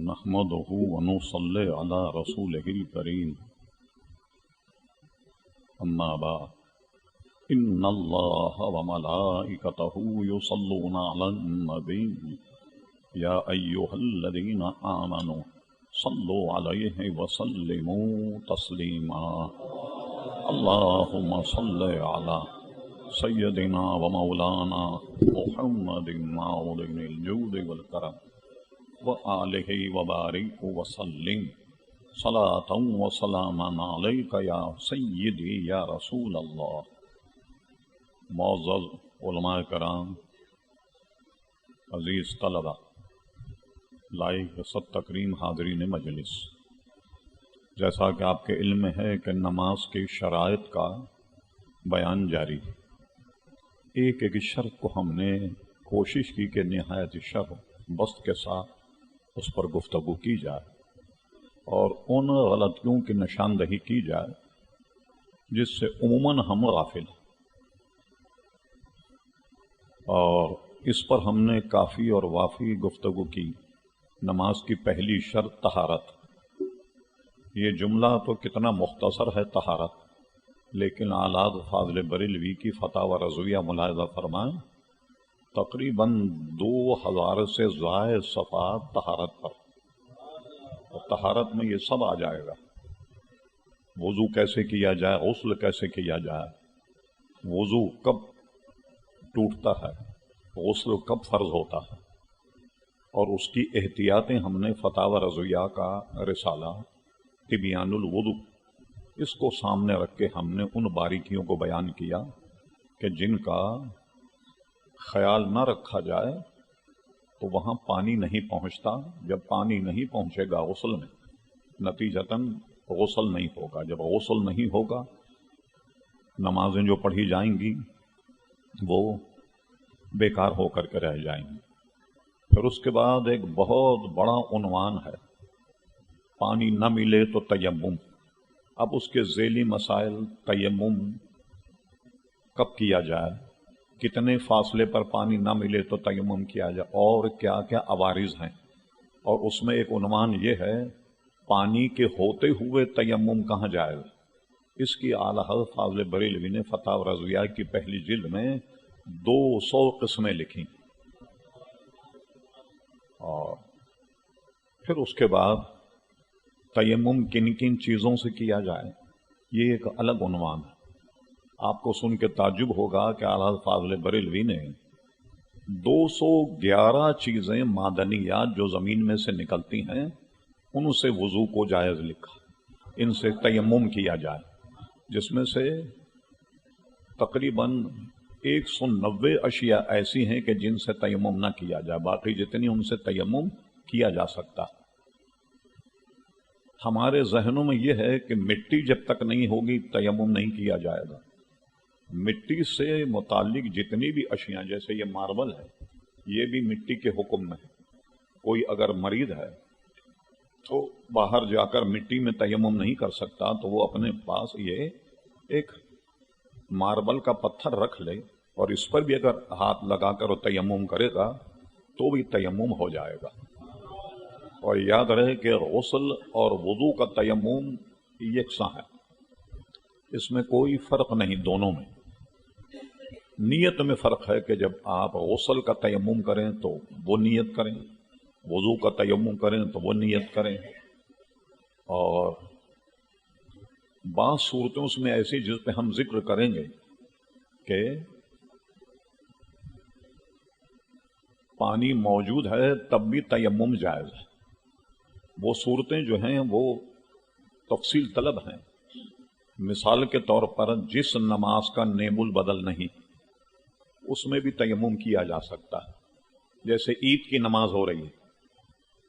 نحمده ونصلي على رسوله الكريم أما بعد إن الله وملائكته يصلون على النبي يا أيها الذين آمنوا صلوا عليه وسلموا تسليما اللهم صل على سيدنا ومولانا محمد معظم الجود والكرم وآلہ وبارک وسلم صلاة وسلاما علیک یا سیدی یا رسول اللہ۔ معزز علماء کرام، عزیز طلبہ، لائق عزت تکریم حاضرین مجلس، جیسا کہ آپ کے علم میں ہے کہ نماز کی شرائط کا بیان جاری، ایک ایک شرط کو ہم نے کوشش کی کہ نہایت شرح بسط کے ساتھ اس پر گفتگو کی جائے اور ان غلطیوں کی نشاندہی کی جائے جس سے عموماً ہم غافل ہیں، اور اس پر ہم نے کافی اور وافی گفتگو کی۔ نماز کی پہلی شرط طہارت، یہ جملہ تو کتنا مختصر ہے طہارت، لیکن اعلیٰ فاضل بریلوی کی فتاوی رضویہ ملاحظہ فرمائیں، تقریباً 2000 سے زائد صفحات طہارت پر، اور طہارت میں یہ سب آ جائے گا، وضو کیسے کیا جائے، غسل کیسے کیا جائے، وضو کب ٹوٹتا ہے، غسل کب فرض ہوتا ہے، اور اس کی احتیاطیں ہم نے فتاوی رضویہ کا رسالہ تبیان الوضو، اس کو سامنے رکھ کے ہم نے ان باریکیوں کو بیان کیا کہ جن کا خیال نہ رکھا جائے تو وہاں پانی نہیں پہنچتا، جب پانی نہیں پہنچے گا غسل میں نتیجتاً غسل نہیں ہوگا، جب غسل نہیں ہوگا نمازیں جو پڑھی جائیں گی وہ بیکار ہو کر کے رہ جائیں گی۔ پھر اس کے بعد ایک بہت بڑا عنوان ہے، پانی نہ ملے تو تیمم۔ اب اس کے ذیلی مسائل، تیمم کب کیا جائے، کتنے فاصلے پر پانی نہ ملے تو تیمم کیا جائے، اور کیا کیا عوارض ہیں، اور اس میں ایک عنوان یہ ہے پانی کے ہوتے ہوئے تیمم کہاں جائز۔ اس کی اعلیٰ حضرت فاضل بریلوی نے فتاوی رضویہ کی پہلی جلد میں 200 قسمیں لکھی، اور پھر اس کے بعد تیمم کن کن چیزوں سے کیا جائے، یہ ایک الگ عنوان ہے۔ آپ کو سن کے تعجب ہوگا کہ اعلیٰ فاضل بریلوی نے 211 چیزیں معدنیات جو زمین میں سے نکلتی ہیں ان سے وضو کو جائز لکھا، ان سے تیمم کیا جائے، جس میں سے تقریباً 190 اشیاء ایسی ہیں کہ جن سے تیمم نہ کیا جائے، باقی جتنی ان سے تیمم کیا جا سکتا۔ ہمارے ذہنوں میں یہ ہے کہ مٹی جب تک نہیں ہوگی تیمم نہیں کیا جائے گا۔ مٹی سے متعلق جتنی بھی اشیاء، جیسے یہ ماربل ہے، یہ بھی مٹی کے حکم میں ہے۔ کوئی اگر مریض ہے تو باہر جا کر مٹی میں تیمم نہیں کر سکتا تو وہ اپنے پاس یہ ایک ماربل کا پتھر رکھ لے، اور اس پر بھی اگر ہاتھ لگا کر وہ تیمم کرے گا تو بھی تیمم ہو جائے گا۔ اور یاد رہے کہ غسل اور وضو کا تیمم یکساں ہے، اس میں کوئی فرق نہیں، دونوں میں نیت میں فرق ہے کہ جب آپ غسل کا تیمم کریں تو وہ نیت کریں، وضو کا تیمم کریں تو وہ نیت کریں، اور بعض صورتوں اس میں ایسی جس پہ ہم ذکر کریں گے کہ پانی موجود ہے تب بھی تیمم جائز ہے، وہ صورتیں جو ہیں وہ تفصیل طلب ہیں۔ مثال کے طور پر جس نماز کا نیم البدل نہیں اس میں بھی تیمم کیا جا سکتا ہے، جیسے عید کی نماز ہو رہی ہے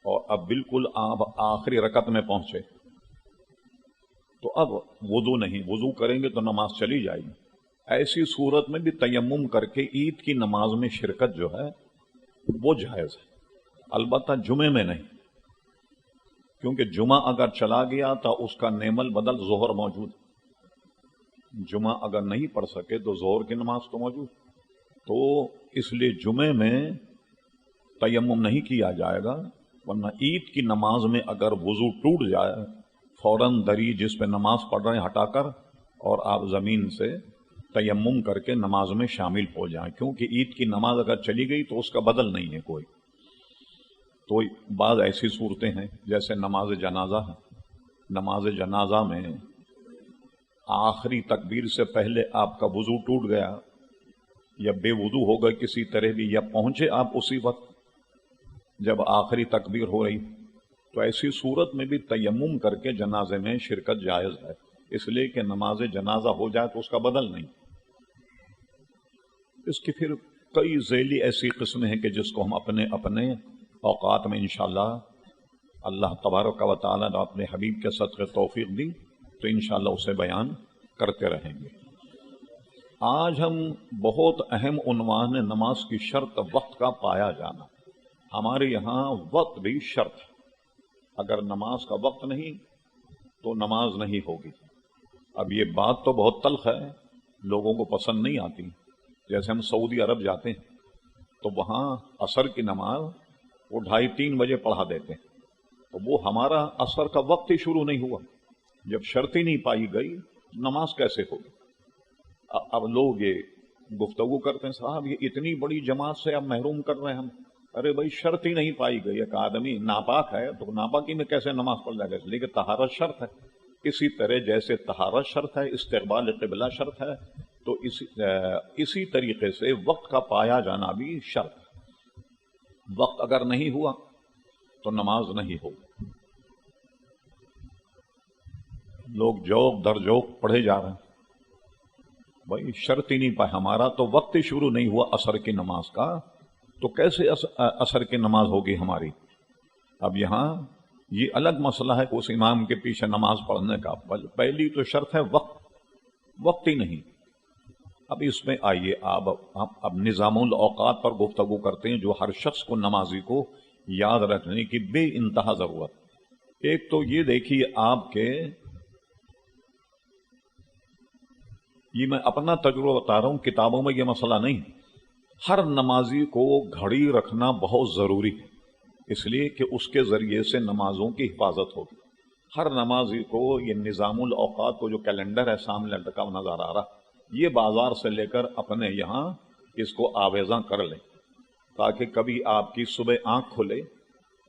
اور اب بالکل آپ آخری رکعت میں پہنچے تو اب وضو نہیں، وضو کریں گے تو نماز چلی جائے گی، ایسی صورت میں بھی تیمم کر کے عید کی نماز میں شرکت جو ہے وہ جائز ہے، البتہ جمعے میں نہیں، کیونکہ جمعہ اگر چلا گیا تو اس کا نیم البدل ظہر موجود، جمعہ اگر نہیں پڑھ سکے تو ظہر کی نماز تو موجود، تو اس لیے جمعے میں تیمم نہیں کیا جائے گا، ورنہ عید کی نماز میں اگر وضو ٹوٹ جائے فوراً دری جس پہ نماز پڑھ رہے ہیں ہٹا کر اور آپ زمین سے تیمم کر کے نماز میں شامل ہو جائیں، کیونکہ عید کی نماز اگر چلی گئی تو اس کا بدل نہیں ہے کوئی۔ تو بعض ایسی صورتیں ہیں جیسے نماز جنازہ ہے، نماز جنازہ میں آخری تکبیر سے پہلے آپ کا وضو ٹوٹ گیا یا بے وضو ہو گئے کسی طرح بھی، یا پہنچے آپ اسی وقت جب آخری تکبیر ہو رہی، تو ایسی صورت میں بھی تیمم کر کے جنازے میں شرکت جائز ہے، اس لیے کہ نماز جنازہ ہو جائے تو اس کا بدل نہیں۔ اس کی پھر کئی ذیلی ایسی قسمیں ہیں کہ جس کو ہم اپنے اپنے اوقات میں انشاءاللہ اللہ تبارک و تعالیٰ نے اپنے حبیب کے صدقے توفیق دی تو انشاءاللہ اسے بیان کرتے رہیں گے۔ آج ہم بہت اہم عنوان ہے نماز کی شرط وقت کا پایا جانا۔ ہمارے یہاں وقت بھی شرط ہے، اگر نماز کا وقت نہیں تو نماز نہیں ہوگی۔ اب یہ بات تو بہت تلخ ہے، لوگوں کو پسند نہیں آتی۔ جیسے ہم سعودی عرب جاتے ہیں تو وہاں عصر کی نماز وہ 2:30-3 بجے پڑھا دیتے ہیں، تو وہ ہمارا عصر کا وقت ہی شروع نہیں ہوا، جب شرط ہی نہیں پائی گئی نماز کیسے ہوگی؟ اب لوگ یہ گفتگو کرتے ہیں صاحب یہ اتنی بڑی جماعت سے اب محروم کر رہے ہیں ہم۔ ارے بھائی شرط ہی نہیں پائی گئی، ایک آدمی ناپاک ہے تو ناپاکی میں کیسے نماز پڑھ جائے گا؟ اس لیے کہ طہارت شرط ہے۔ اسی طرح جیسے طہارت شرط ہے، استقبال قبلہ شرط ہے، تو اسی طریقے سے وقت کا پایا جانا بھی شرط ہے۔ وقت اگر نہیں ہوا تو نماز نہیں ہوگی۔ لوگ جوق در جوق پڑھے جا رہے ہیں، بھائی شرط ہی نہیں پائے، ہمارا تو وقت ہی شروع نہیں ہوا عصر کی نماز کا، تو کیسے عصر کی نماز ہوگی ہماری؟ اب یہاں یہ الگ مسئلہ ہے کہ اس امام کے پیچھے نماز پڑھنے کا پہلی تو شرط ہے وقت ہی نہیں۔ اب اس میں آئیے اب نظام الاوقات پر گفتگو کرتے ہیں جو ہر شخص کو نمازی کو یاد رکھنے کی بے انتہا ضرورت۔ ایک تو یہ دیکھیے آپ کے، یہ میں اپنا تجربہ بتا رہا ہوں، کتابوں میں یہ مسئلہ نہیں، ہر نمازی کو گھڑی رکھنا بہت ضروری ہے، اس لیے کہ اس کے ذریعے سے نمازوں کی حفاظت ہوگی۔ ہر نمازی کو یہ نظام الاوقات کو جو کیلنڈر ہے سامنے لٹکا نظر آ رہا، یہ بازار سے لے کر اپنے یہاں اس کو آویزاں کر لیں، تاکہ کبھی آپ کی صبح آنکھ کھلے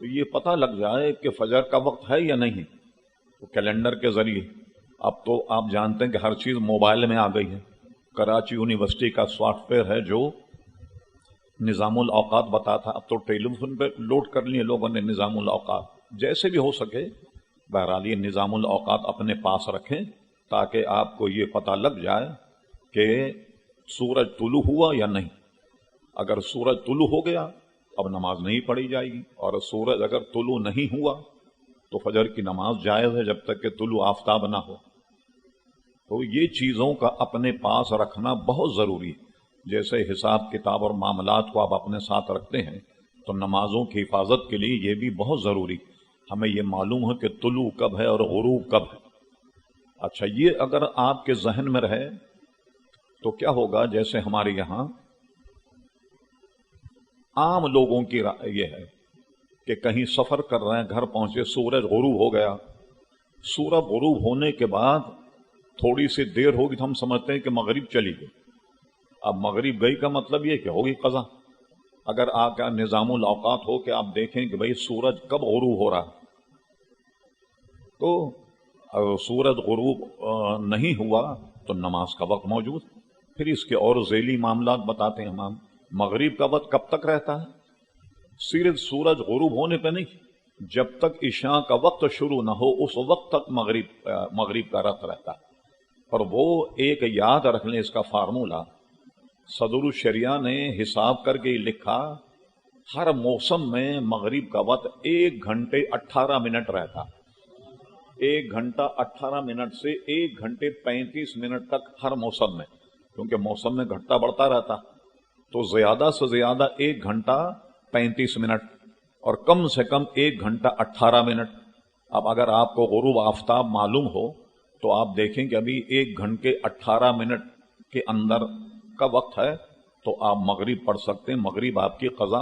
تو یہ پتہ لگ جائے کہ فجر کا وقت ہے یا نہیں۔ تو کیلنڈر کے ذریعے اب تو آپ جانتے ہیں کہ ہر چیز موبائل میں آ گئی ہے۔ کراچی یونیورسٹی کا سافٹ ویئر ہے جو نظام الاوقات بتاتا، اب تو ٹیلی فون پہ لوڈ کر لیے لوگوں نے نظام الاوقات۔ جیسے بھی ہو سکے بہرحال یہ نظام الاوقات اپنے پاس رکھیں تاکہ آپ کو یہ پتہ لگ جائے کہ سورج طلوع ہوا یا نہیں۔ اگر سورج طلوع ہو گیا اب نماز نہیں پڑھی جائے گی، اور سورج اگر طلوع نہیں ہوا تو فجر کی نماز جائز ہے جب تک کہ طلوع آفتاب نہ ہو۔ تو یہ چیزوں کا اپنے پاس رکھنا بہت ضروری ہے۔ جیسے حساب کتاب اور معاملات کو آپ اپنے ساتھ رکھتے ہیں تو نمازوں کی حفاظت کے لیے یہ بھی بہت ضروری، ہمیں یہ معلوم ہے کہ طلوع کب ہے اور غروب کب ہے۔ اچھا یہ اگر آپ کے ذہن میں رہے تو کیا ہوگا؟ جیسے ہمارے یہاں عام لوگوں کی یہ ہے کہ کہیں سفر کر رہے ہیں، گھر پہنچے سورج غروب ہو گیا، سورج غروب ہونے کے بعد تھوڑی سی دیر ہوگی تو ہم سمجھتے ہیں کہ مغرب چلی گئی۔ اب مغرب گئی کا مطلب یہ کہ ہوگی قضا۔ اگر آپ کا نظام الاوقات ہو کہ آپ دیکھیں کہ بھئی سورج کب غروب ہو رہا، تو سورج غروب نہیں ہوا تو نماز کا وقت موجود۔ پھر اس کے اور ذیلی معاملات بتاتے ہیں ہم۔ مغرب کا وقت کب تک رہتا ہے؟ صرف سورج غروب ہونے پہ نہیں، جب تک عشاء کا وقت شروع نہ ہو اس وقت تک مغرب کا وقت رہتا ہے۔ اور وہ ایک یاد رکھ لیں اس کا فارمولہ، صدر الشریعہ نے حساب کر کے لکھا ہر موسم میں مغرب کا وقت 1 گھنٹے 18 منٹ رہتا، 1 گھنٹہ 18 منٹ سے 1 گھنٹے 35 منٹ تک ہر موسم میں، کیونکہ موسم میں گھٹتا بڑھتا رہتا، تو زیادہ سے زیادہ 1 گھنٹہ 35 منٹ اور کم سے کم 1 گھنٹہ 18 منٹ۔ اب اگر آپ کو غروب آفتاب معلوم ہو تو آپ دیکھیں کہ ابھی 1 گھنٹے 18 منٹ کے اندر کا وقت ہے تو آپ مغرب پڑھ سکتے ہیں، مغرب آپ کی قضا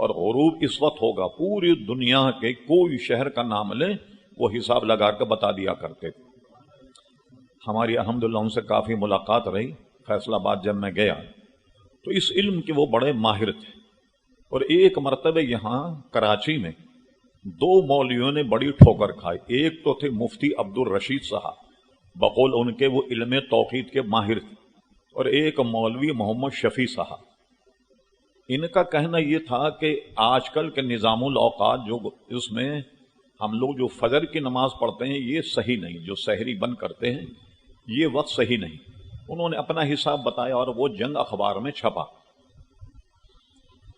اور غروب اس وقت ہوگا، پوری دنیا کے کوئی شہر کا نام لیں وہ حساب لگا کر بتا دیا کرتے تھے۔ ہماری الحمدللہ ان سے کافی ملاقات رہی۔ فیصل آباد جب میں گیا تو اس علم کے وہ بڑے ماہر تھے، اور ایک مرتبہ یہاں کراچی میں دو مولویوں نے بڑی ٹھوکر کھائی۔ ایک تو تھے مفتی عبد الرشید صاحب، بقول ان کے وہ علم توحید کے ماہر تھے، اور ایک مولوی محمد شفیع صاحب۔ ان کا کہنا یہ تھا کہ آج کل کے نظام الاوقات جو اس میں ہم لوگ جو فجر کی نماز پڑھتے ہیں یہ صحیح نہیں، جو سحری بند کرتے ہیں یہ وقت صحیح نہیں۔ انہوں نے اپنا حساب بتایا اور وہ جنگ اخبار میں چھپا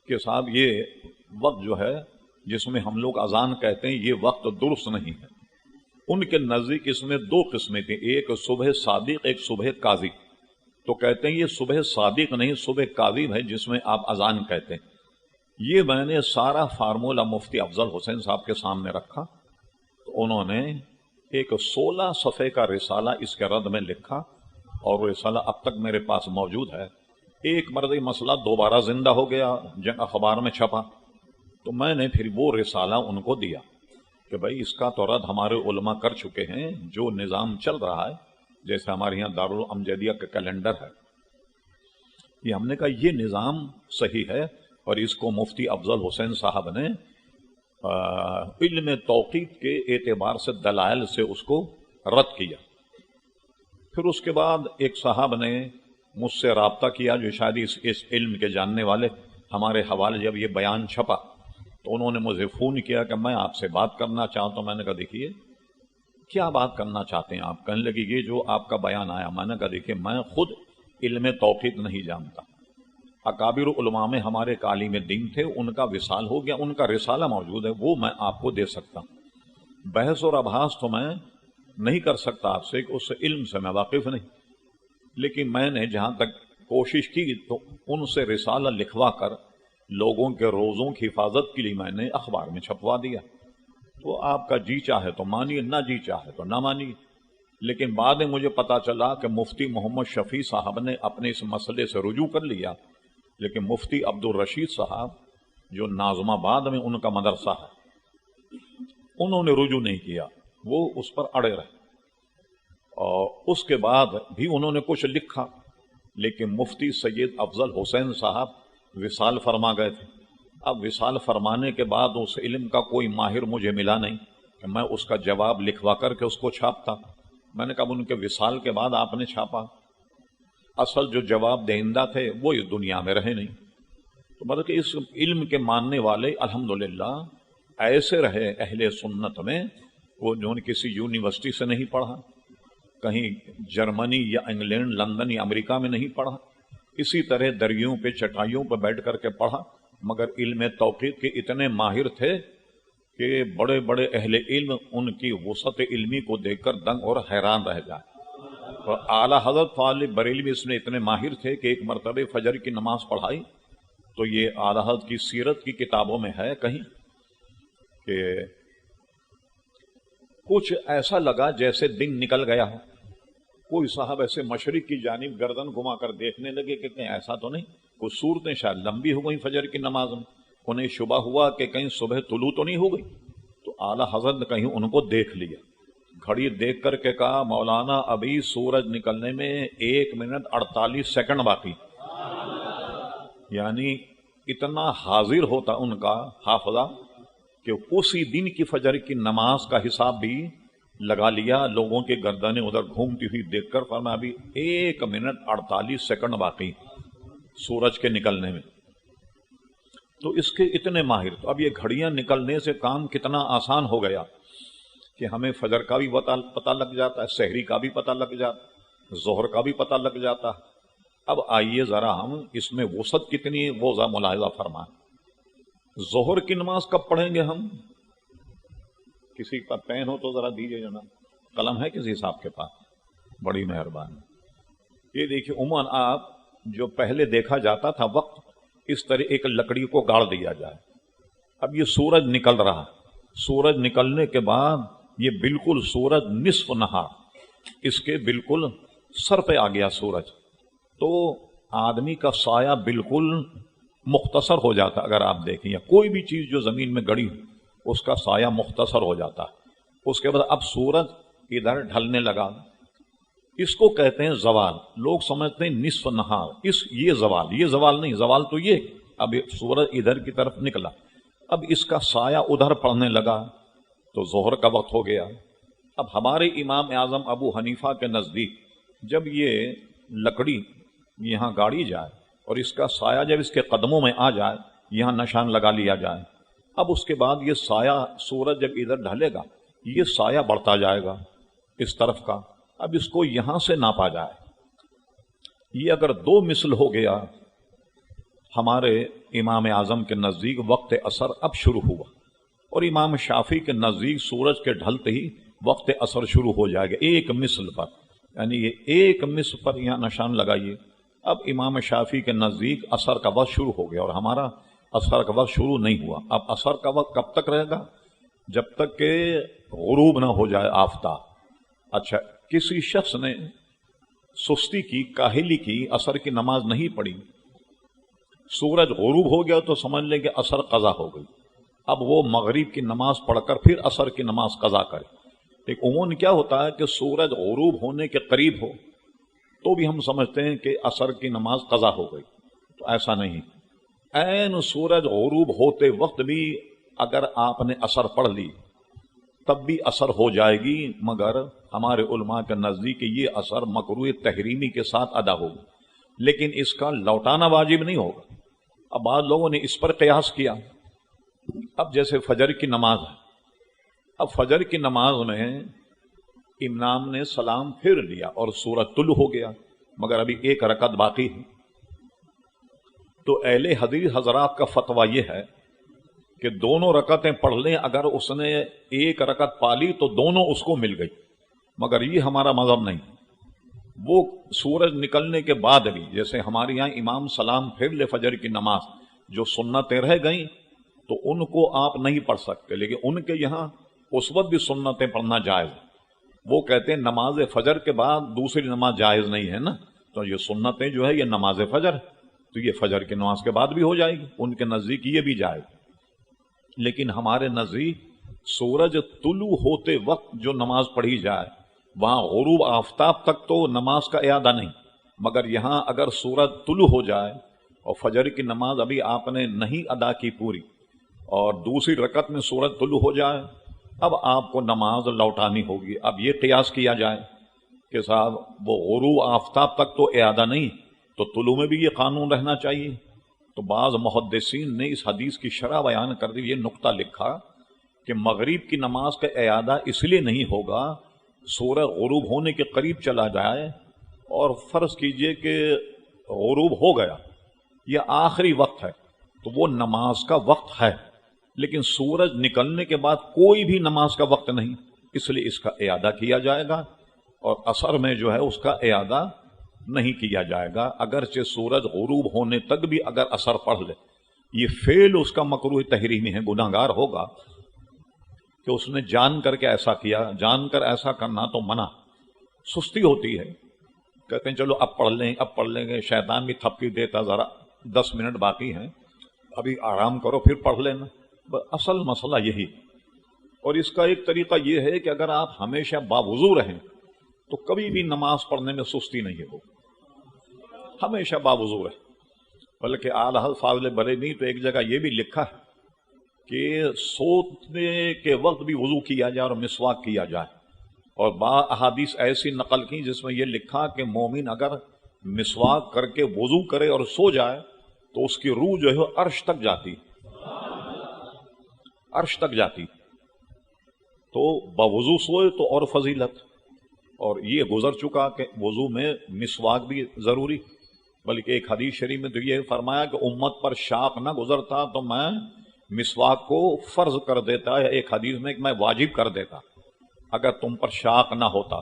کہ صاحب یہ وقت جو ہے جس میں ہم لوگ اذان کہتے ہیں یہ وقت درست نہیں ہے۔ ان کے نزدیک اس میں دو قسمیں تھیں، ایک صبح صادق، ایک صبح کاذب۔ تو کہتے ہیں یہ صبح صادق نہیں، صبح کاذب ہے جس میں آپ اذان کہتے ہیں۔ یہ میں نے سارا فارمولہ مفتی افضل حسین صاحب کے سامنے رکھا، تو انہوں نے ایک 16 صفحے کا رسالہ اس کے رد میں لکھا، اور وہ رسالہ اب تک میرے پاس موجود ہے۔ ایک مرضی مسئلہ دوبارہ زندہ ہو گیا، جنگ اخبار میں چھپا، تو میں نے پھر وہ رسالہ ان کو دیا کہ بھائی اس کا تو رد ہمارے علماء کر چکے ہیں۔ جو نظام چل رہا ہے، جیسے ہمارے یہاں دارالامجدیہ کا کیلنڈر ہے، یہ ہم نے کہا یہ نظام صحیح ہے، اور اس کو مفتی افضل حسین صاحب نے علم توحید کے اعتبار سے دلائل سے اس کو رد کیا۔ پھر اس کے بعد ایک صاحب نے مجھ سے رابطہ کیا جو شاید اس علم کے جاننے والے، ہمارے حوالے جب یہ بیان چھپا تو انہوں نے مجھے فون کیا کہ میں آپ سے بات کرنا چاہتا ہوں۔ میں نے کہا دیکھیے کیا بات کرنا چاہتے ہیں آپ؟ کہنے لگی یہ جو آپ کا بیان آیا۔ میں نے کہا دیکھیے میں خود علم توحید نہیں جانتا، اکابر علماء میں ہمارے ایک عالم دین تھے، ان کا وصال ہو گیا، ان کا رسالہ موجود ہے، وہ میں آپ کو دے سکتا ہوں۔ بحث اور ابحاث تو میں نہیں کر سکتا آپ سے، کہ اس علم سے میں واقف نہیں، لیکن میں نے جہاں تک کوشش کی تو ان سے رسالہ لکھوا کر لوگوں کے روزوں کی حفاظت کے لیے میں نے اخبار میں چھپوا دیا۔ تو آپ کا جی چاہے تو مانیے، نہ جی چاہے تو نہ مانیے۔ لیکن بعد میں مجھے پتا چلا کہ مفتی محمد شفیع صاحب نے اپنے اس مسئلے سے رجوع کر لیا، لیکن مفتی عبد الرشید صاحب جو ناظم آباد میں ان کا مدرسہ ہے، انہوں نے رجوع نہیں کیا، وہ اس پر اڑے رہے، اور اس کے بعد بھی انہوں نے کچھ لکھا، لیکن مفتی سید افضل حسین صاحب وصال فرما گئے تھے۔ اب وصال فرمانے کے بعد اس علم کا کوئی ماہر مجھے ملا نہیں کہ میں اس کا جواب لکھوا کر کے اس کو چھاپتا۔ میں نے کہا ان کے وصال کے بعد آپ نے چھاپا، اصل جو جواب دہندہ تھے وہ اس دنیا میں رہے نہیں۔ تو مطلب کہ اس علم کے ماننے والے الحمدللہ ایسے رہے اہل سنت میں، وہ جو کسی یونیورسٹی سے نہیں پڑھا، کہیں جرمنی یا انگلینڈ، لندن یا امریکہ میں نہیں پڑھا، اسی طرح دریوں پہ چٹائیوں پہ بیٹھ کر کے پڑھا، مگر علم توحید کے اتنے ماہر تھے کہ بڑے بڑے اہل علم ان کی وسعت علمی کو دیکھ کر دنگ اور حیران رہ جائے۔ اور اعلیٰ حضرت فاضل بریلوی اس میں اتنے ماہر تھے کہ ایک مرتبہ فجر کی نماز پڑھائی تو یہ اعلیٰ حضرت کی سیرت کی کتابوں میں ہے کہیں کہ کچھ ایسا لگا جیسے دن نکل گیا ہو۔ کوئی صاحب ایسے مشرق کی جانب گردن گھما کر دیکھنے لگے کہ کہیں ایسا تو نہیں، کچھ صورتیں شاید لمبی ہو گئی فجر کی نماز میں، انہیں شبہ ہوا کہ کہیں صبح طلوع تو نہیں ہو گئی۔ تو اعلیٰ حضرت نے کہیں ان کو دیکھ لیا، گھڑی دیکھ کر کے کہا مولانا ابھی سورج نکلنے میں 1 منٹ 48 سیکنڈ باقی۔ یعنی اتنا حاضر ہوتا ان کا حافظہ کہ اسی دن کی فجر کی نماز کا حساب بھی لگا لیا، لوگوں کی گردنیں ادھر گھومتی ہوئی دیکھ کر فرمایا ابھی 1 منٹ 48 سیکنڈ باقی سورج کے نکلنے میں۔ تو اس کے اتنے ماہر، تو اب یہ گھڑیاں نکلنے سے کام کتنا آسان ہو گیا کہ ہمیں فجر کا بھی پتہ لگ جاتا ہے، سحری کا بھی پتہ لگ جاتا، ظہر کا بھی پتہ لگ جاتا۔ اب آئیے ذرا ہم اس میں وسعت کتنی وہ ذرا ملاحظہ فرمائیں۔ ظہر کی نماز کب پڑھیں گے ہم؟ کسی کا پین ہو تو ذرا دیجیے جناب، قلم ہے کسی صاحب کے پاس؟ بڑی مہربانی۔ یہ دیکھیے عموماً آپ جو پہلے دیکھا جاتا تھا وقت اس طرح ایک لکڑی کو گاڑ دیا جائے، اب یہ سورج نکل رہا، سورج نکلنے کے بعد یہ بالکل سورج نصف نہار اس کے بالکل سر پہ آ گیا سورج، تو آدمی کا سایہ بالکل مختصر ہو جاتا. اگر آپ دیکھیں یا کوئی بھی چیز جو زمین میں گڑی ہو اس کا سایہ مختصر ہو جاتا ہے. اس کے بعد اب سورج ادھر ڈھلنے لگا, اس کو کہتے ہیں زوال. لوگ سمجھتے ہیں نصف نہار, یہ زوال نہیں. زوال تو یہ اب سورج ادھر کی طرف نکلا, اب اس کا سایہ ادھر پڑنے لگا تو ظہر کا وقت ہو گیا. اب ہمارے امام اعظم ابو حنیفہ کے نزدیک جب یہ لکڑی یہاں گاڑی جائے اور اس کا سایہ جب اس کے قدموں میں آ جائے, یہاں نشان لگا لیا جائے, اب اس کے بعد یہ سایہ سورج جب ادھر ڈھلے گا یہ سایہ بڑھتا جائے گا اس طرف کا. اب اس کو یہاں سے ناپا جائے, یہ اگر 2 مثل ہو گیا. ہمارے امام اعظم کے نزدیک وقت عصر اب شروع ہوا, اور امام شافعی کے نزدیک سورج کے ڈھلتے ہی وقت عصر شروع ہو جائے گا 1 مثل پر. یعنی یہ 1 مثل پر یہاں نشان لگائیے. اب امام شافعی کے نزدیک عصر کا وقت شروع ہو گیا, اور ہمارا عصر کا وقت شروع نہیں ہوا. اب عصر کا وقت کب تک رہے گا؟ جب تک کہ غروب نہ ہو جائے آفتاب. اچھا, کسی شخص نے سستی کی, کاہلی کی, عصر کی نماز نہیں پڑھی, سورج غروب ہو گیا تو سمجھ لیں کہ عصر قضا ہو گئی. اب وہ مغرب کی نماز پڑھ کر پھر عصر کی نماز قضا کرے. ایک عموماً کیا ہوتا ہے کہ سورج غروب ہونے کے قریب ہو تو بھی ہم سمجھتے ہیں کہ عصر کی نماز قضا ہو گئی, تو ایسا نہیں. عین سورج غروب ہوتے وقت بھی اگر آپ نے عصر پڑھ لی تب بھی عصر ہو جائے گی, مگر ہمارے علماء کے نزدیک یہ عصر مکروہ تحریمی کے ساتھ ادا ہوگا, لیکن اس کا لوٹانا واجب نہیں ہوگا. اب بعض لوگوں نے اس پر قیاس کیا. اب جیسے فجر کی نماز ہے, اب فجر کی نماز میں امام نے سلام پھر لیا اور سورج طلوع ہو گیا, مگر ابھی 1 رکعت باقی ہے. تو اہل حدیث حضرات کا فتویٰ یہ ہے کہ دونوں رکعتیں پڑھ لیں. اگر اس نے 1 رکعت پالی تو دونوں اس کو مل گئی, مگر یہ ہمارا مذہب نہیں. وہ سورج نکلنے کے بعد بھی, جیسے ہمارے یہاں امام سلام پھر لے فجر کی نماز, جو سنتیں رہ گئیں تو ان کو آپ نہیں پڑھ سکتے, لیکن ان کے یہاں اس وقت بھی سنتیں پڑھنا جائز. وہ کہتے ہیں نماز فجر کے بعد دوسری نماز جائز نہیں ہے نا, تو یہ سنتیں جو ہے یہ نماز فجر, تو یہ فجر کی نماز کے بعد بھی ہو جائے گی. ان کے نزدیک یہ بھی جائز. لیکن ہمارے نزدیک سورج طلوع ہوتے وقت جو نماز پڑھی جائے وہاں غروب آفتاب تک تو نماز کا اعادہ نہیں, مگر یہاں اگر سورج طلوع ہو جائے اور فجر کی نماز ابھی آپ نے نہیں ادا کی پوری اور دوسری رکعت میں سورج طلوع ہو جائے, اب آپ کو نماز لوٹانی ہوگی. اب یہ قیاس کیا جائے کہ صاحب وہ غروب آفتاب تک تو اعادہ نہیں, تو طلوع میں بھی یہ قانون رہنا چاہیے. تو بعض محدثین نے اس حدیث کی شرح بیان کر دی, یہ نقطہ لکھا کہ مغرب کی نماز کا اعادہ اس لیے نہیں ہوگا, سورج غروب ہونے کے قریب چلا جائے اور فرض کیجئے کہ غروب ہو گیا, یہ آخری وقت ہے تو وہ نماز کا وقت ہے, لیکن سورج نکلنے کے بعد کوئی بھی نماز کا وقت نہیں, اس لیے اس کا اعادہ کیا جائے گا. اور عصر میں جو ہے اس کا اعادہ نہیں کیا جائے گا, اگرچہ سورج غروب ہونے تک بھی اگر عصر پڑھ لے. یہ فعل اس کا مکروہ تحریمی ہے, گناہگار ہوگا کہ اس نے جان کر کے ایسا کیا. جان کر ایسا کرنا تو منع, سستی ہوتی ہے. کہتے ہیں چلو اب پڑھ لیں گے, شیطان بھی تھپکی دیتا ذرا 10 منٹ باقی ہیں ابھی آرام کرو پھر پڑھ لینا. اصل مسئلہ یہی. اور اس کا ایک طریقہ یہ ہے کہ اگر آپ ہمیشہ باوضو رہیں تو کبھی بھی نماز پڑھنے میں سستی نہیں ہو, ہمیشہ باوضو رہیں. بلکہ اعلی حضرت فاضل بریلوی تو ایک جگہ یہ بھی لکھا ہے کہ سونے کے وقت بھی وضو کیا جائے اور مسواک کیا جائے. اور بعض احادیث ایسی نقل کی جس میں یہ لکھا کہ مومن اگر مسواک کر کے وضو کرے اور سو جائے تو اس کی روح جو ہے عرش تک جاتی, عرش تک جاتی. تو باوضو سوئے تو اور فضیلت. اور یہ گزر چکا کہ وضو میں مسواک بھی ضروری, بلکہ ایک حدیث شریف میں تو یہ فرمایا کہ امت پر شاق نہ گزرتا تو میں مسواک کو فرض کر دیتا, ہے ایک حدیث میں کہ میں واجب کر دیتا اگر تم پر شاق نہ ہوتا.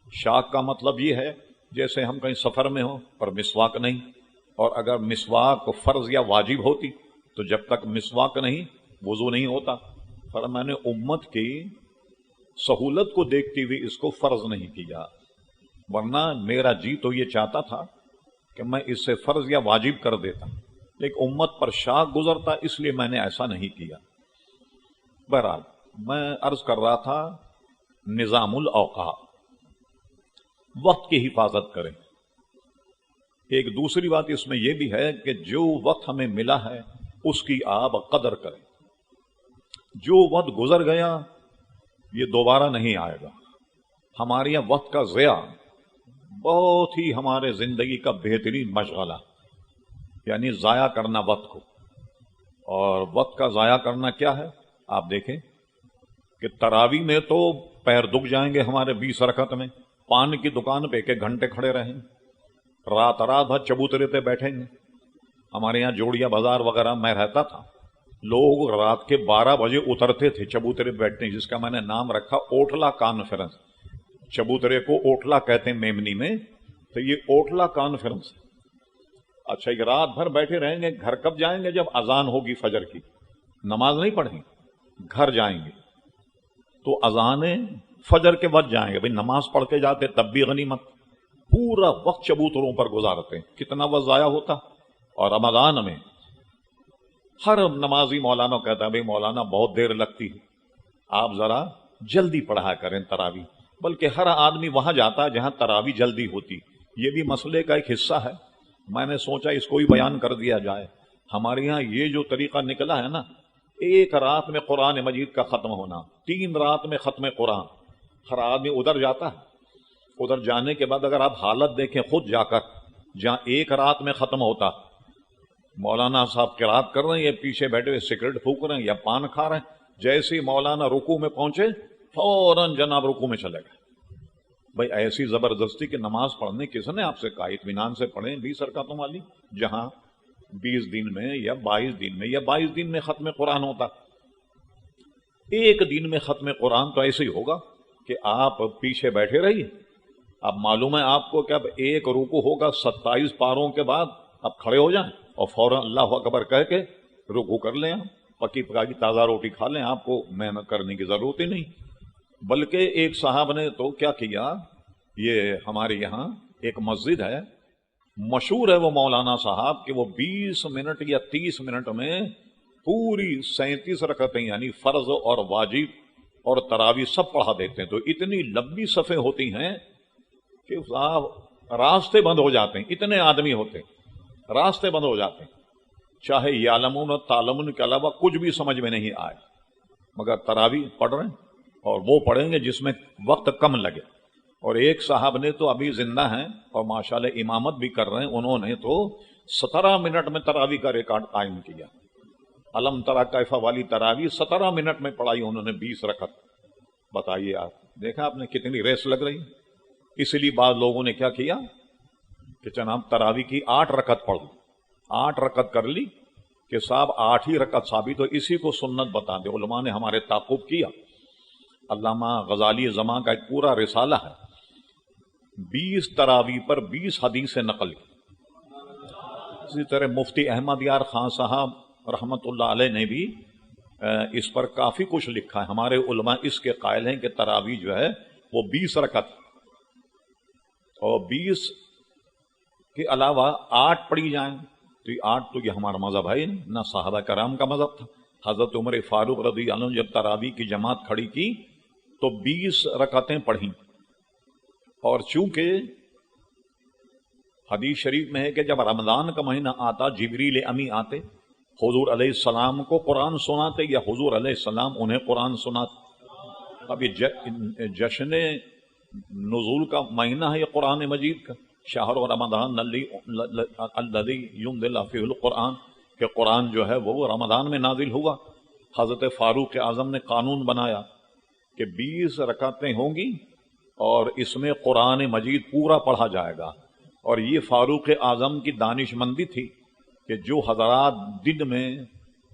شاق کا مطلب یہ ہے جیسے ہم کہیں سفر میں ہوں پر مسواک نہیں, اور اگر مسواک فرض یا واجب ہوتی تو جب تک مسواک نہیں وضو نہیں ہوتا. پر میں نے امت کی سہولت کو دیکھتی ہوئی اس کو فرض نہیں کیا, ورنہ میرا جی تو یہ چاہتا تھا کہ میں اسے فرض یا واجب کر دیتا. لیکن امت پر شاق گزرتا اس لیے میں نے ایسا نہیں کیا۔ بہرحال میں عرض کر رہا تھا نظام الاوقات، وقت کی حفاظت کریں۔ ایک دوسری بات اس میں یہ بھی ہے کہ جو وقت ہمیں ملا ہے اس کی آپ قدر کریں۔ جو وقت گزر گیا یہ دوبارہ نہیں آئے گا۔ ہمارے یہاں وقت کا ضیاع بہت ہی ہمارے زندگی کا بہترین مشغلہ، یعنی ضائع کرنا وقت کو۔ اور وقت کا ضائع کرنا کیا ہے؟ آپ دیکھیں کہ تراویح میں تو پیر دکھ جائیں گے ہمارے 20 رکعت میں، پان کی دکان پہ 1 گھنٹے کھڑے رہیں، رات بھر چبوترے پہ بیٹھیں گے۔ ہمارے یہاں جوڑیا بازار وغیرہ میں رہتا تھا، لوگ رات کے 12 بجے اترتے تھے چبوترے پہ بیٹھنے، جس کا میں نے نام رکھا اوٹلا کانفرنس۔ چبوترے کو اوٹلا کہتے ہیں میمنی میں، تو یہ اوٹلا کانفرنس۔ اچھا، یہ رات بھر بیٹھے رہیں گے، گھر کب جائیں گے؟ جب اذان ہوگی فجر کی، نماز نہیں پڑھیں، گھر جائیں گے تو اذان فجر کے وقت جائیں گے۔ بھئی نماز پڑھ کے جاتے تب بھی غنیمت، پورا وقت چبوتروں پر گزارتے، کتنا وقت ضائع ہوتا۔ اور رمضان میں ہر نمازی مولانا کہتا ہے بھئی مولانا بہت دیر لگتی ہے، آپ ذرا جلدی پڑھا کریں تراویح۔ بلکہ ہر آدمی وہاں جاتا ہے جہاں تراویح جلدی ہوتی، یہ بھی مسئلے کا ایک حصہ ہے۔ میں نے سوچا اس کو ہی بیان کر دیا جائے۔ ہمارے یہاں یہ جو طریقہ نکلا ہے نا، 1 رات میں قرآن مجید کا ختم ہونا، 3 رات میں ختم قرآن۔ ہر آدمی ادھر جاتا ہے، ادھر جانے کے بعد اگر آپ حالت دیکھیں خود جا کر، جہاں 1 رات میں ختم ہوتا، مولانا صاحب قرات کر رہے ہیں، یہ پیچھے بیٹھے ہوئے سگریٹ پھونک رہے ہیں یا پان کھا رہے ہیں، جیسے ہی مولانا رکوع میں پہنچے فوراً جناب رکوع میں چلے گئے۔ بھائی ایسی زبردستی کی نماز پڑھنے کس نے آپ سے کہا؟ اطمینان سے پڑھیں 20 رکعتوں والی، جہاں 20 دن میں یا 22 دن میں یا 22 دن میں ختم قرآن ہوتا۔ 1 دن میں ختم قرآن تو ایسے ہی ہوگا کہ آپ پیچھے بیٹھے رہیے۔ اب معلوم ہے آپ کو کہ اب 1 رکوع ہوگا 27 پاروں کے بعد، اب کھڑے ہو جائیں اور فوراً اللہ اکبر کہہ کے رکوع کر لیں، پکی پکائی تازہ روٹی کھا لیں، آپ کو محنت کرنے کی ضرورت ہی نہیں۔ بلکہ ایک صاحب نے تو کیا کیا، یہ ہمارے یہاں ایک مسجد ہے، مشہور ہے وہ مولانا صاحب کہ وہ 20 منٹ یا 30 منٹ میں پوری 37 رکعتیں یعنی فرض اور واجب اور تراویح سب پڑھا دیتے ہیں۔ تو اتنی لمبی صفیں ہوتی ہیں کہ صاحب راستے بند ہو جاتے ہیں، اتنے آدمی ہوتے ہیں، راستے بند ہو جاتے ہیں، چاہے یعلمون اور تعلمون کے علاوہ کچھ بھی سمجھ میں نہیں آئے، مگر تراویح پڑھ رہے ہیں اور وہ پڑھیں گے جس میں وقت کم لگے۔ اور ایک صاحب نے تو ابھی زندہ ہیں اور ماشاءاللہ امامت بھی کر رہے ہیں، انہوں نے تو 17 منٹ میں تراویح کا ریکارڈ قائم کیا۔ علم ترا کیف والی تراویح 17 منٹ میں پڑھائی انہوں نے 20 رکعت۔ بتائیے آپ، دیکھا آپ نے کتنی ریس لگ رہی۔ اس لیے بعض لوگوں نے کیا کیا کہ جناب تراویح کی 8 رکعت پڑھ لی، 8 رکعت کر لی کہ صاحب 8 ہی رکعت ثابت ہو، اسی کو سنت بتا دے۔ علماء نے ہمارے تعاقب کیا، علامہ غزالی زمان کا ایک پورا رسالہ ہے، 20 تراویح پر 20 حدیث نقل کی۔ اسی طرح مفتی احمد یار خان صاحب رحمت اللہ علیہ نے بھی اس پر کافی کچھ لکھا ہے۔ ہمارے علماء اس کے قائل ہیں کہ تراویح جو ہے وہ 20 رکعت، اور 20 کے علاوہ 8 پڑھی جائیں تو یہ 8 تو یہ ہمارا مذہب ہے نہیں، نہ صحابہ کرام کا مذہب تھا۔ حضرت عمر فاروق رضی اللہ عنہ جب تراویح کی جماعت کھڑی کی تو 20 رکعتیں پڑھیں، اور چونکہ حدیث شریف میں ہے کہ جب رمضان کا مہینہ آتا جبریل امی آتے، حضور علیہ السلام کو قرآن سناتے یا حضور علیہ السلام انہیں قرآن سناتے۔ اب یہ جشن نزول کا مہینہ ہے یہ قرآن مجید کا، شہر رمضان الذی ینزل فیہ القرآن، کہ قرآن جو ہے وہ رمضان میں نازل ہوا۔ حضرت فاروق اعظم نے قانون بنایا کہ 20 رکعتیں ہوں گی اور اس میں قرآن مجید پورا پڑھا جائے گا۔ اور یہ فاروق اعظم کی دانش مندی تھی کہ جو حضرات دن میں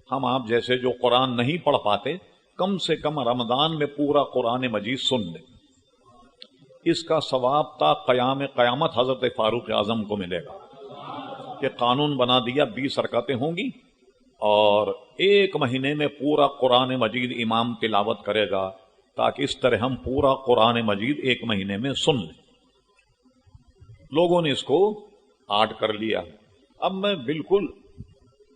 ہم آپ جیسے جو قرآن نہیں پڑھ پاتے، کم سے کم رمضان میں پورا قرآن مجید سن لیں، اس کا ثواب تا قیامت حضرت فاروق اعظم کو ملے گا۔ کہ قانون بنا دیا 20 رکعتیں ہوں گی اور 1 مہینے میں پورا قرآن مجید امام تلاوت کرے گا، تاکہ اس طرح ہم پورا قرآن مجید 1 مہینے میں سن لیں۔ لوگوں نے اس کو 8 کر لیا۔ اب میں بالکل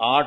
8,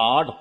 8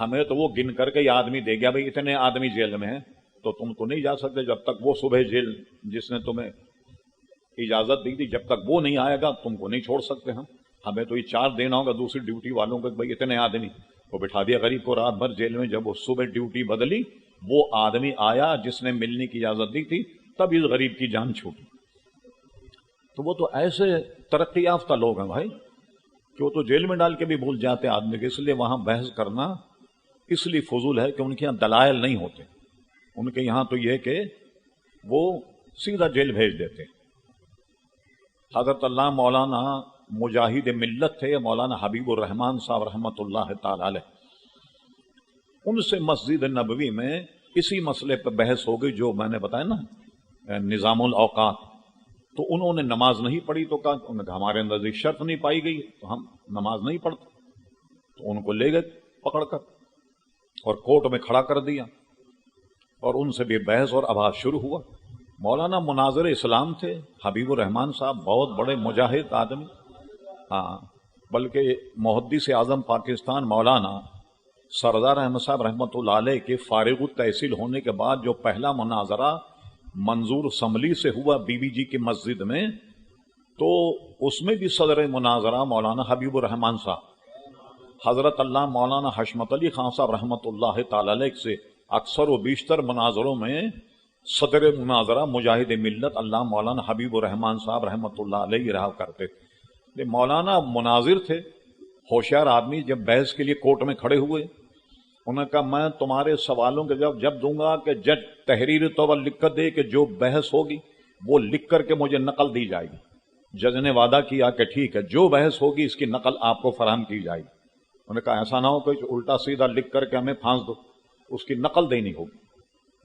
ہمیں تو وہ گن کر کے یہ آدمی دے گیا بھائی اتنے آدمی جیل میں ہیں، تو تم تو نہیں جا سکتے جب تک وہ صبح جیل جس نے تمہیں اجازت دی تھی جب تک وہ نہیں آئے گا تم کو نہیں چھوڑ سکتے ہمیں تو یہ چارج دینا ہوگا دوسری ڈیوٹی والوں کو بھائی اتنے آدمی، وہ بٹھا دیا غریب کو رات بھر جیل میں۔ جب وہ صبح ڈیوٹی بدلی وہ آدمی آیا جس نے ملنے کی اجازت دی تھی، تب اس غریب کی جان چھوٹی۔ تو وہ تو ایسے ترقی یافتہ لوگ ہیں بھائی کہ وہ تو جیل میں ڈال کے بھی بھول جاتے آدمی کے، اس لیے وہاں بحث کرنا اس لیے فضول ہے کہ ان کے یہاں دلائل نہیں ہوتے، ان کے یہاں تو یہ کہ وہ سیدھا جیل بھیج دیتے۔ حضرت اللہ مولانا مجاہد ملت تھے مولانا حبیب الرحمان صاحب رحمۃ اللہ تعالی علیہ، ان سے مسجد نبوی میں اسی مسئلے پہ بحث ہو گئی جو میں نے بتایا نا نظام الاوقات۔ تو انہوں نے نماز نہیں پڑھی تو کہا انہوں نے کہا ہمارے اندر یہ شرط نہیں پائی گئی تو ہم نماز نہیں پڑھتے، تو ان کو لے گئے پکڑ کر اور کورٹ میں کھڑا کر دیا اور ان سے بھی بحث اور آواز شروع ہوا۔ مولانا مناظر اسلام تھے حبیب الرحمان صاحب، بہت بڑے مجاہد آدمی، ہاں بلکہ محدث اعظم پاکستان مولانا سردار احمد صاحب رحمۃ اللہ علیہ کے فارغ التحصیل ہونے کے بعد جو پہلا مناظرہ منظور اسمبلی سے ہوا بی بی جی کی مسجد میں، تو اس میں بھی صدر مناظرہ مولانا حبیب الرحمان صاحب، حضرت اللہ مولانا حشمت علی خان صاحب رحمۃ اللہ تعالی علیہ سے اکثر و بیشتر مناظروں میں صدر مناظرہ مجاہد ملت اللہ مولانا حبیب الرحمان صاحب رحمۃ اللہ علیہ رہا کرتے تھے۔ مولانا مناظر تھے، ہوشیار آدمی، جب بحث کے لیے کورٹ میں کھڑے ہوئے انہوں نے کہا میں تمہارے سوالوں کے جب دوں گا کہ جج تحریر طور لکھ کر دے کہ جو بحث ہوگی وہ لکھ کر کے مجھے نقل دی جائے گی۔ جج نے وعدہ کیا کہ ٹھیک ہے جو بحث ہوگی اس کی نقل آپ کو فراہم کی جائے گی۔ انہوں نے کہا ایسا نہ ہو کہ الٹا سیدھا لکھ کر کے ہمیں پھانس دو، اس کی نقل دینی ہوگی۔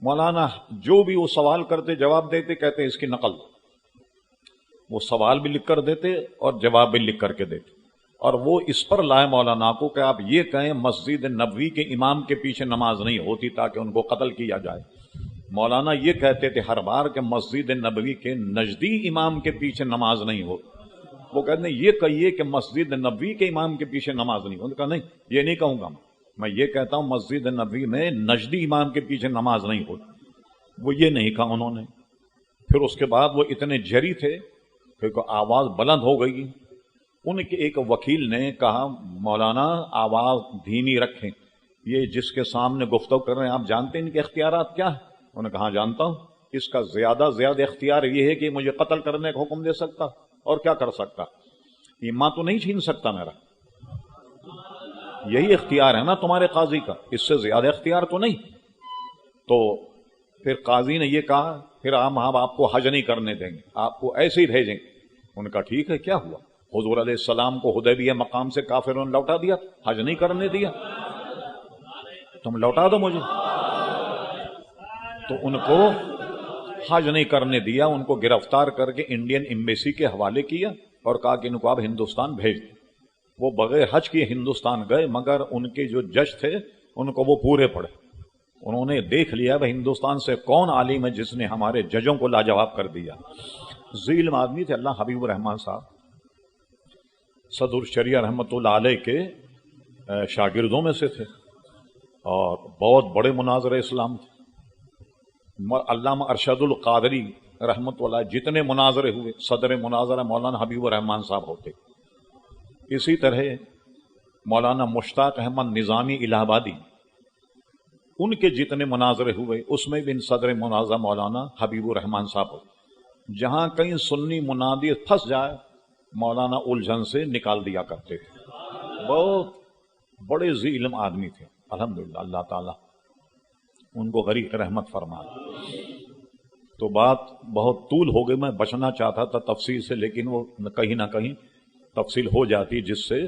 مولانا جو بھی وہ سوال کرتے جواب دیتے کہتے اس کی نقل دو، وہ سوال بھی لکھ کر دیتے اور جواب بھی لکھ کر کے دیتے، اور وہ اس پر لائے مولانا کو کہ آپ یہ کہیں مسجد نبوی کے امام کے پیچھے نماز نہیں ہوتی تاکہ ان کو قتل کیا جائے۔ مولانا یہ کہتے تھے ہر بار کہ مسجد نبوی کے نزدی امام کے پیچھے نماز نہیں ہوتی، وہ کہتے ہیں یہ کہیے کہ مسجد نبوی کے امام کے پیچھے نماز نہیں ہوتی۔ کہا نہیں یہ نہیں کہوں گا، میں یہ کہتا ہوں مسجد نبوی میں نجدی امام کے پیچھے نماز نہیں ہوتی، وہ یہ نہیں کہا انہوں نے۔ پھر اس کے بعد وہ اتنے جری تھے کہ آواز بلند ہو گئی، ان کے ایک وکیل نے کہا مولانا آواز دھیمی رکھیں، یہ جس کے سامنے گفتگو کر رہے ہیں آپ جانتے ہیں ان کے اختیارات کیا ہیں؟ انہوں نے کہا جانتا ہوں، اس کا زیادہ اختیار یہ ہے کہ مجھے قتل کرنے کا حکم دے سکتا اور کیا کر سکتا، ایمان تو نہیں چھین سکتا میرا، یہی اختیار ہے نا تمہارے قاضی کا، اس سے زیادہ اختیار تو نہیں۔ تو پھر قاضی نے یہ کہا پھر ہم آپ کو حج نہیں کرنے دیں گے، آپ کو ایسے ہی بھیجیں گے۔ انہوں نے کہا ٹھیک ہے کیا ہوا، حضور علیہ السلام کو حدیبیہ مقام سے کافروں نے لوٹا دیا، حج نہیں کرنے دیا، تم لوٹا دو مجھے۔ تو ان کو حج نہیں کرنے دیا، ان کو گرفتار کر کے انڈین ایمبیسی کے حوالے کیا اور کہا کہ ان کو آپ ہندوستان بھیج دیں۔ وہ بغیر حج کیے ہندوستان گئے، مگر ان کے جو جج تھے ان کو وہ پورے پڑے، انہوں نے دیکھ لیا کہ ہندوستان سے کون عالم ہے جس نے ہمارے ججوں کو لاجواب کر دیا۔ ذی علم آدمی تھے اللہ حبیب الرحمان صاحب، صدر الشریعہ رحمۃ اللہ علیہ کے شاگردوں میں سے تھے اور بہت بڑے مناظر اسلام تھے۔ علامہ ارشد القادری رحمۃ اللہ جتنے مناظرے ہوئے صدر مناظرہ مولانا حبیب الرحمان صاحب ہوتے۔ اسی طرح مولانا مشتاق احمد نظامی الہ آبادی، ان کے جتنے مناظرے ہوئے اس میں بھی صدر مناظرہ مولانا حبیب الرحمان صاحب ہوتے۔ جہاں کہیں سنی منادی پھنس جائے مولانا الجھن سے نکال دیا کرتے تھے، بہت بڑے ذی علم آدمی تھے الحمدللہ، اللہ تعالیٰ ان کو غریق رحمت فرمائے۔ تو بات بہت طول ہو گئی، میں بچنا چاہتا تھا تفصیل سے لیکن وہ کہیں نہ کہیں تفصیل ہو جاتی جس سے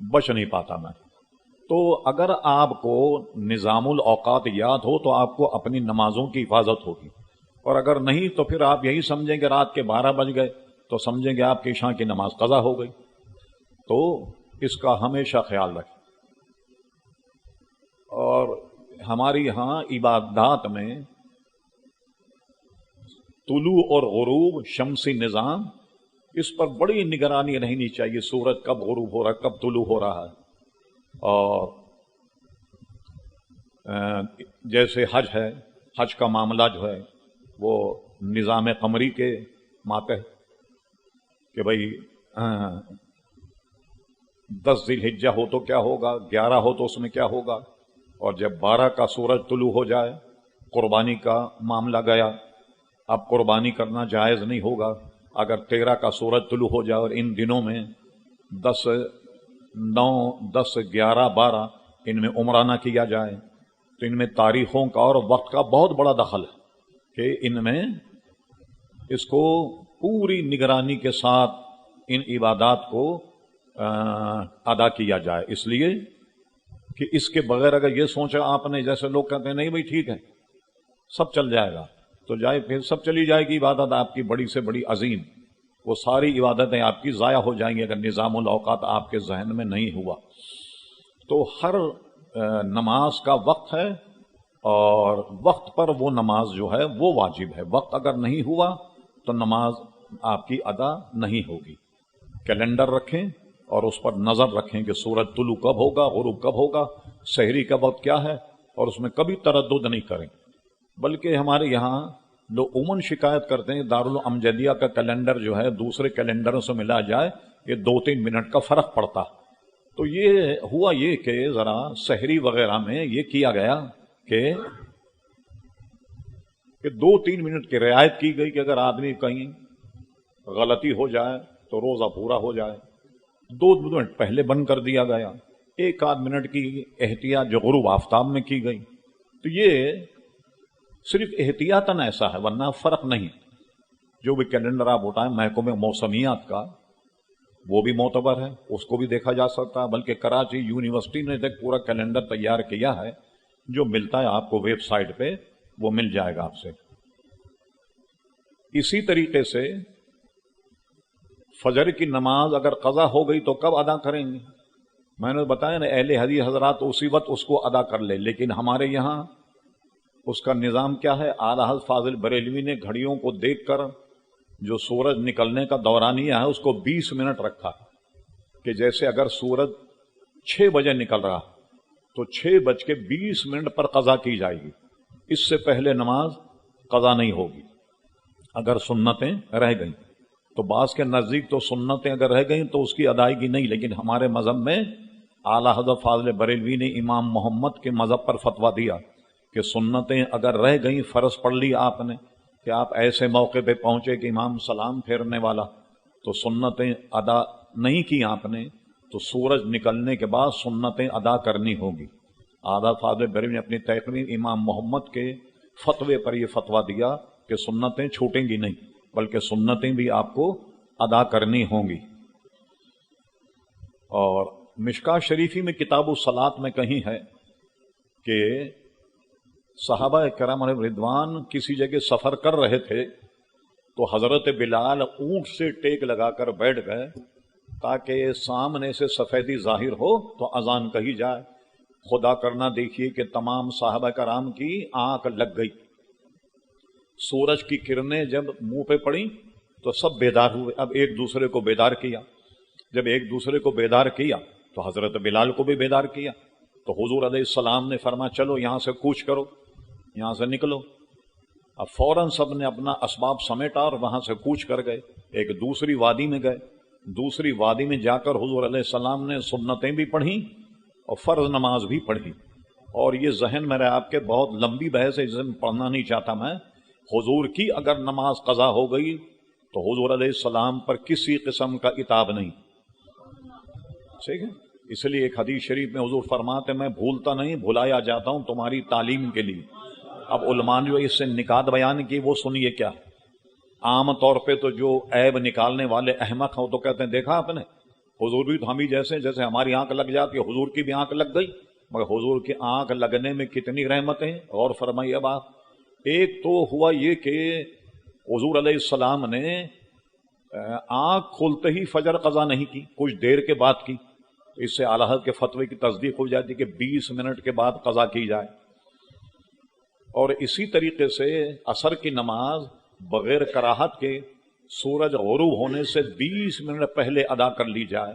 بچ نہیں پاتا میں۔ تو اگر آپ کو نظام الاوقات یاد ہو تو آپ کو اپنی نمازوں کی حفاظت ہوگی، اور اگر نہیں تو پھر آپ یہی سمجھیں کہ رات کے 12 بج گئے تو سمجھیں کہ آپ کی عشاء کی نماز قضا ہو گئی۔ تو اس کا ہمیشہ خیال رکھیں۔ اور ہماری یہاں عبادات میں طلوع اور غروب شمسی نظام، اس پر بڑی نگرانی رہنی چاہیے، سورج کب غروب ہو رہا ہے کب طلوع ہو رہا ہے، اور جیسے حج ہے، حج کا معاملہ جو ہے وہ نظام قمری کے ماتحت کہ بھئی 10 ذی الحجہ ہو تو کیا ہوگا، 11 ہو تو اس میں کیا ہوگا، اور جب 12 کا سورج طلوع ہو جائے قربانی کا معاملہ گیا. اب قربانی کرنا جائز نہیں ہوگا اگر 13 کا سورج طلوع ہو جائے، اور ان دنوں میں 10، 9، 10، 11، 12 ان میں عمرہ نہ کیا جائے تو ان میں تاریخوں کا اور وقت کا بہت بڑا دخل ہے کہ ان میں اس کو پوری نگرانی کے ساتھ ان عبادات کو ادا کیا جائے. اس لیے کہ اس کے بغیر اگر یہ سوچا آپ نے، جیسے لوگ کہتے ہیں نہیں بھائی ٹھیک ہے سب چل جائے گا، تو جائے پھر سب چلی جائے گی عبادت آپ کی بڑی سے بڑی عظیم، وہ ساری عبادتیں آپ کی ضائع ہو جائیں گی اگر نظام الاوقات آپ کے ذہن میں نہیں ہوا. تو ہر نماز کا وقت ہے، اور وقت پر وہ نماز جو ہے وہ واجب ہے. وقت اگر نہیں ہوا تو نماز آپ کی ادا نہیں ہوگی. کیلنڈر رکھیں اور اس پر نظر رکھیں کہ سورج طلوع کب ہوگا، غروب کب ہوگا، سحری کا وقت کیا ہے، اور اس میں کبھی تردد نہیں کریں. بلکہ ہمارے یہاں لوگ عموماً شکایت کرتے ہیں دارالامجدیہ کا کیلنڈر جو ہے دوسرے کیلنڈروں سے ملا جائے یہ 2-3 منٹ کا فرق پڑتا. تو یہ ہوا یہ کہ ذرا سحری وغیرہ میں یہ کیا گیا کہ 2-3 منٹ کی رعایت کی گئی کہ اگر آدمی کہیں غلطی ہو جائے تو روزہ پورا ہو جائے. 2 منٹ پہلے بند کر دیا گیا، 1-8 منٹ کی احتیاط جو غروب آفتاب میں کی گئی. تو یہ صرف احتیاطاً ایسا ہے، ورنہ فرق نہیں. جو بھی کیلنڈر آپ اٹھائیں محکمہ موسمیات کا وہ بھی معتبر ہے، اس کو بھی دیکھا جا سکتا ہے. بلکہ کراچی یونیورسٹی نے ایک پورا کیلنڈر تیار کیا ہے جو ملتا ہے آپ کو ویب سائٹ پہ، وہ مل جائے گا آپ سے. اسی طریقے سے فجر کی نماز اگر قضا ہو گئی تو کب ادا کریں گے؟ میں نے بتایا نا اہل حدیث حضرات اسی وقت اس کو ادا کر لے، لیکن ہمارے یہاں اس کا نظام کیا ہے؟ اعلی حضرت فاضل بریلوی نے گھڑیوں کو دیکھ کر جو سورج نکلنے کا دورانیہ ہے اس کو 20 منٹ رکھا کہ جیسے اگر سورج 6 بجے نکل رہا تو 6:20 پر قضا کی جائے گی. اس سے پہلے نماز قضا نہیں ہوگی اگر سنتیں رہ گئیں. تو بعض کے نزدیک تو سنتیں اگر رہ گئیں تو اس کی ادائیگی نہیں، لیکن ہمارے مذہب میں اعلی حضرت فاضل بریلوی نے امام محمد کے مذہب پر فتویٰ دیا کہ سنتیں اگر رہ گئیں، فرض پڑھ لی آپ نے کہ آپ ایسے موقع پہ پہنچے کہ امام سلام پھیرنے والا، تو سنتیں ادا نہیں کی آپ نے، تو سورج نکلنے کے بعد سنتیں ادا کرنی ہوگی. اعلی فاضل بریلوی نے اپنی تحقیق امام محمد کے فتوے پر یہ فتویٰ دیا کہ سنتیں چھوٹیں گی نہیں بلکہ سنتیں بھی آپ کو ادا کرنی ہوں گی. اور مشکاہ شریفی میں کتاب الصلاۃ میں کہیں ہے کہ صحابہ کرام علیہ رضوان کسی جگہ سفر کر رہے تھے تو حضرت بلال اونٹ سے ٹیک لگا کر بیٹھ گئے تاکہ سامنے سے سفیدی ظاہر ہو تو اذان کہی جائے. خدا کرنا دیکھیے کہ تمام صحابہ کرام کی آنکھ لگ گئی. سورج کی کرنیں جب منہ پہ پڑیں تو سب بیدار ہوئے. اب ایک دوسرے کو بیدار کیا. جب ایک دوسرے کو بیدار کیا تو حضرت بلال کو بھی بیدار کیا. تو حضور علیہ السلام نے فرمایا چلو یہاں سے کوچ کرو، یہاں سے نکلو. اب فوراً سب نے اپنا اسباب سمیٹا اور وہاں سے کوچ کر گئے. ایک دوسری وادی میں گئے. دوسری وادی میں جا کر حضور علیہ السلام نے سنتیں بھی پڑھیں اور فرض نماز بھی پڑھی. اور یہ ذہن میں رہا آپ کے، بہت لمبی بحث ہے، اسے پڑھنا نہیں چاہتا میں. حضور کی اگر نماز قضا ہو گئی تو حضور علیہ السلام پر کسی قسم کا عتاب نہیں. ٹھیک ہے، اس لیے ایک حدیث شریف میں حضور فرماتے میں بھولتا نہیں بھلایا جاتا ہوں تمہاری تعلیم کے لیے. اب علماء جو اس سے نکات بیان کی وہ سنیے. کیا عام طور پہ تو جو عیب نکالنے والے احمق ہیں وہ تو کہتے ہیں دیکھا آپ نے حضور بھی تو ہم ہی جیسے ہماری آنکھ لگ جاتی ہے حضور کی بھی آنکھ لگ گئی. مگر حضور کی آنکھ لگنے میں کتنی رحمتیں. اور فرمائیے بات، ایک تو ہوا یہ کہ حضور علیہ السلام نے آنکھ کھولتے ہی فجر قضا نہیں کی، کچھ دیر کے بعد کی. اس سے اعلیٰ حضرت کے فتوے کی تصدیق ہو جاتی کہ 20 منٹ کے بعد قضا کی جائے. اور اسی طریقے سے عصر کی نماز بغیر کراہت کے سورج غروب ہونے سے 20 منٹ پہلے ادا کر لی جائے.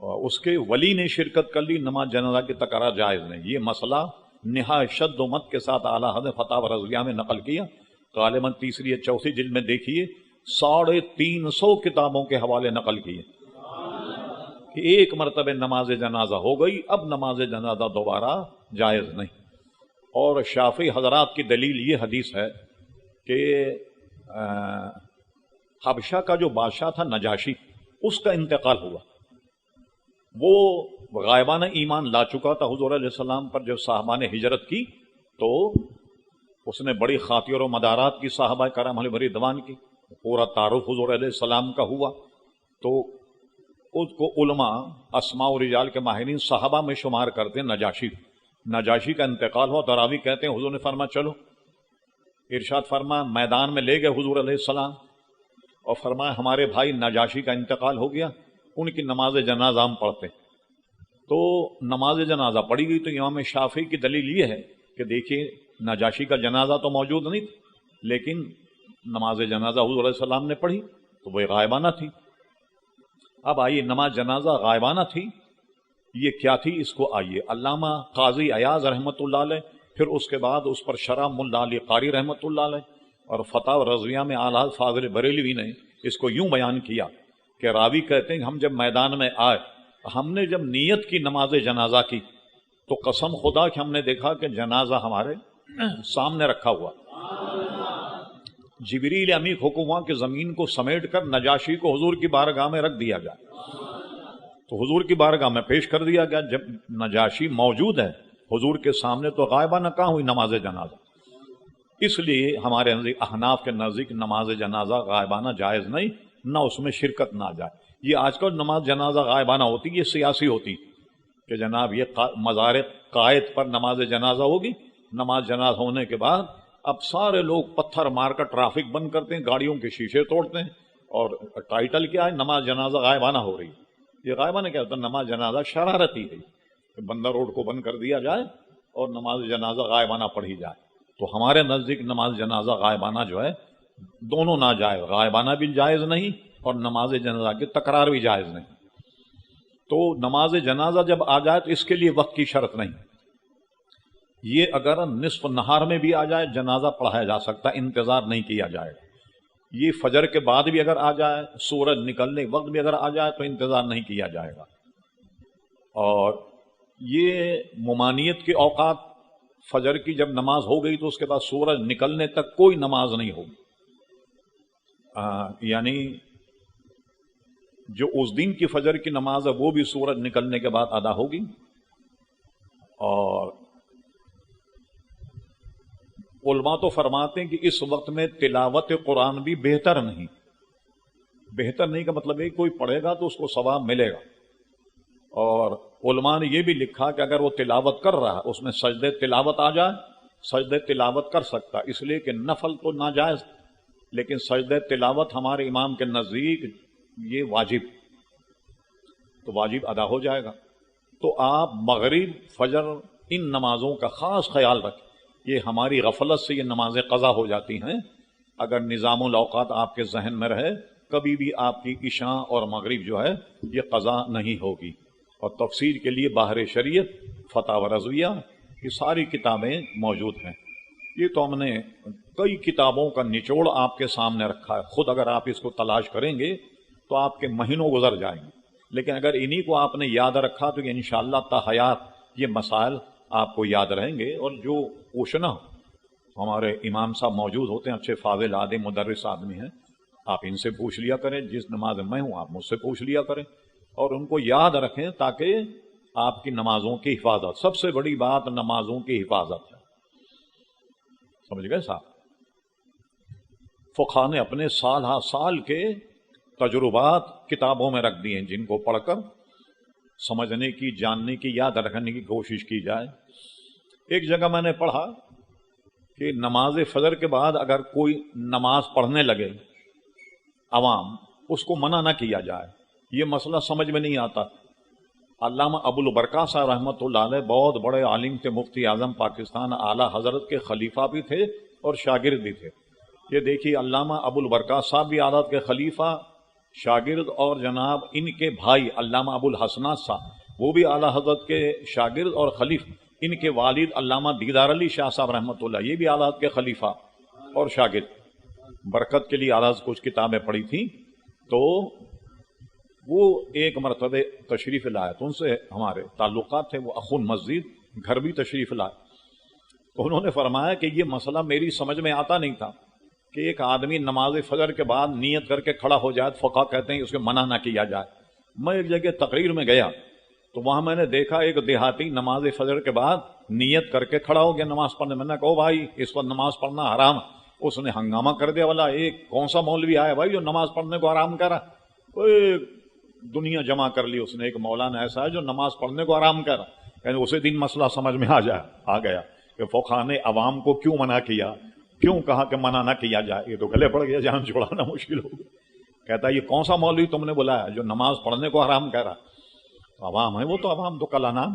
اور اس کے ولی نے شرکت کر لی، نماز جنازہ کی تکرار جائز نہیں۔ یہ مسئلہ نہایت شد و مت کے ساتھ اعلیٰ حضرت فتح رضویہ میں نقل کیا، غالباً تیسری یا چوتھی جلد میں دیکھیے 350 کتابوں کے حوالے نقل کیے کہ ایک مرتبہ نماز جنازہ ہو گئی، اب نماز جنازہ دوبارہ جائز نہیں۔ اور شافعی حضرات کی دلیل یہ حدیث ہے کہ حبشہ کا جو بادشاہ تھا نجاشی، اس کا انتقال ہوا، وہ غائبانہ ایمان لا چکا تھا حضور علیہ السلام پر۔ جب صحابہ نے ہجرت کی تو اس نے بڑی خاطر و مدارات کی صحابہ کرام علیہ رضوان کی، پورا تعارف حضور علیہ السلام کا ہوا، تو اس کو علماء اسماء و رجال کے ماہرین صحابہ میں شمار کرتے ہیں۔ نجاشی کا انتقال ہوا تو راوی کہتے ہیں حضور نے فرمایا چلو، ارشاد فرمایا میدان میں لے گئے حضور علیہ السلام اور فرمایا ہمارے بھائی نجاشی کا انتقال ہو گیا، ان کی نماز جنازہ ہم پڑھتے۔ تو نماز جنازہ پڑھی گئی تو امام شافعی کی دلیل یہ ہے کہ دیکھیے نجاشی کا جنازہ تو موجود نہیں تھا، لیکن نماز جنازہ حضور علیہ السلام نے پڑھی تو وہ غائبانہ تھی۔ اب آئیے نماز جنازہ غائبانہ تھی، یہ کیا تھی؟ اس کو آئیے علامہ قاضی ایاز رحمۃ اللہ علیہ، پھر اس کے بعد اس پر شرح ملا علی قاری رحمۃ اللہ علیہ اور فتح رضویہ میں اعلیٰ فاضل بریلوی نے اس کو یوں بیان کیا کہ راوی کہتے ہیں ہم جب میدان میں آئے، ہم نے جب نیت کی نماز جنازہ کی تو قسم خدا کہ ہم نے دیکھا کہ جنازہ ہمارے سامنے رکھا ہوا، جبریل امی حکم ہوا کہ زمین کو سمیٹ کر نجاشی کو حضور کی بارگاہ میں رکھ دیا گیا، تو حضور کی بارگاہ میں پیش کر دیا گیا۔ جب نجاشی موجود ہے حضور کے سامنے تو غائبانہ کہاں ہوئی نماز جنازہ؟ اس لیے ہمارے احناف کے نزدیک نماز جنازہ غائبانہ جائز نہیں، نہ اس میں شرکت نہ جائے۔ یہ آج کل نماز جنازہ غائبانہ ہوتی، یہ سیاسی ہوتی کہ جناب یہ مزار قائد پر نماز جنازہ ہوگی، نماز جنازہ ہونے کے بعد اب سارے لوگ پتھر مار کر ٹریفک بند کرتے ہیں، گاڑیوں کے شیشے توڑتے ہیں، اور ٹائٹل کیا ہے؟ نماز جنازہ غائبانہ ہو رہی ہے۔ یہ غائبانہ کیا ہوتا ہے؟ نماز جنازہ شرارتی ہے کہ بندہ روڈ کو بند کر دیا جائے اور نماز جنازہ غائبانہ پڑھی جائے۔ تو ہمارے نزدیک نماز جنازہ غائبانہ جو ہے دونوں ناجائز، غائبانہ بھی جائز نہیں اور نماز جنازہ کی تکرار بھی جائز نہیں۔ تو نماز جنازہ جب آ جائے تو اس کے لیے وقت کی شرط نہیں، یہ اگر نصف نہار میں بھی آ جائے جنازہ پڑھایا جا سکتا، انتظار نہیں کیا جائے گا۔ یہ فجر کے بعد بھی اگر آ جائے، سورج نکلنے وقت بھی اگر آ جائے تو انتظار نہیں کیا جائے گا۔ اور یہ ممانعت کے اوقات، فجر کی جب نماز ہو گئی تو اس کے بعد سورج نکلنے تک کوئی نماز نہیں ہوگی، یعنی جو اس دن کی فجر کی نماز ہے وہ بھی سورج نکلنے کے بعد ادا ہوگی۔ اور علماء تو فرماتے ہیں کہ اس وقت میں تلاوت قرآن بھی بہتر نہیں، بہتر نہیں کا مطلب ہے کوئی پڑھے گا تو اس کو ثواب ملے گا۔ اور علماء نے یہ بھی لکھا کہ اگر وہ تلاوت کر رہا اس میں سجدے تلاوت آ جائے، سجدے تلاوت کر سکتا، اس لیے کہ نفل تو ناجائز، لیکن سجدے تلاوت ہمارے امام کے نزدیک یہ واجب، تو واجب ادا ہو جائے گا۔ تو آپ مغرب فجر ان نمازوں کا خاص خیال رکھیں، یہ ہماری غفلت سے یہ نمازیں قضا ہو جاتی ہیں۔ اگر نظام الاوقات آپ کے ذہن میں رہے کبھی بھی آپ کی عشاء اور مغرب جو ہے یہ قضا نہیں ہوگی۔ اور تفسیر کے لیے باہر شریعت، فتح رضویہ، یہ ساری کتابیں موجود ہیں۔ یہ تو ہم نے کئی کتابوں کا نچوڑ آپ کے سامنے رکھا ہے، خود اگر آپ اس کو تلاش کریں گے تو آپ کے مہینوں گزر جائیں گے، لیکن اگر انہی کو آپ نے یاد رکھا تو انشاءاللہ تا حیات یہ مسائل آپ کو یاد رہیں گے۔ اور جو پوچھنا ہمارے امام صاحب موجود ہوتے ہیں، اچھے فاضل آدمی مدرس آدمی ہیں، آپ ان سے پوچھ لیا کریں، جس نماز میں ہوں آپ مجھ سے پوچھ لیا کریں، اور ان کو یاد رکھیں تاکہ آپ کی نمازوں کی حفاظت، سب سے بڑی بات نمازوں کی حفاظت ہے، سمجھ گئے صاحب؟ فقہاء نے اپنے سال ہا سال کے تجربات کتابوں میں رکھ دیے ہیں، جن کو پڑھ کر سمجھنے کی، جاننے کی، یاد رکھنے کی کوشش کی جائے۔ ایک جگہ میں نے پڑھا کہ نماز فجر کے بعد اگر کوئی نماز پڑھنے لگے عوام، اس کو منع نہ کیا جائے، یہ مسئلہ سمجھ میں نہیں آتا۔ علامہ ابو البرکہ صاحب رحمۃ اللہ علیہ بہت بڑے عالم تھے، مفتی اعظم پاکستان، اعلیٰ حضرت کے خلیفہ بھی تھے اور شاگرد بھی تھے۔ یہ دیکھیے علامہ ابو البرکہ صاحب بھی حضرت کے خلیفہ شاگرد اور جناب ان کے بھائی علامہ ابو الحسنات صاحب وہ بھی اعلیٰ حضرت کے شاگرد اور خلیفہ، ان کے والد علامہ دیدار علی شاہ صاحب رحمۃ اللہ یہ بھی اعلیٰ حضرت کے خلیفہ اور شاگرد۔ برکت کے لیے اعلیٰ حضرت کچھ کتابیں پڑھی تھیں تو وہ ایک مرتبہ تشریف لائے تو ان سے ہمارے تعلقات تھے، وہ اخون مسجد گھر بھی تشریف لائے تو انہوں نے فرمایا کہ یہ مسئلہ میری سمجھ میں آتا نہیں تھا کہ ایک آدمی نماز فجر کے بعد نیت کر کے کھڑا ہو جائے، فقہ کہتے ہیں اس کو منع نہ کیا جائے۔ میں ایک جگہ تقریر میں گیا تو وہاں میں نے دیکھا ایک دیہاتی نماز فجر کے بعد نیت کر کے کھڑا ہو گیا نماز پڑھنے۔ میں نے کہا بھائی اس پر نماز پڑھنا حرام، اس نے ہنگامہ کر دیا، والا ایک کون سا مولوی آیا بھائی جو نماز پڑھنے کو حرام کرا؟ دنیا جمع کر لی اس نے، ایک مولانا ایسا ہے جو نماز پڑھنے کو حرام کرا۔ یعنی اسی دن مسئلہ سمجھ میں آ گیا کہ فقہ نے عوام کو کیوں منع کیا، کیوں کہا کہ منع نہ کیا جائے؟ یہ تو گلے پڑ گیا، جان چھڑانا مشکل ہو گیا۔ کہتا ہے یہ کون سا مولوی تم نے بلایا جو نماز پڑھنے کو حرام کہہ رہا؟ عوام ہے وہ تو، عوام تو کلا نام،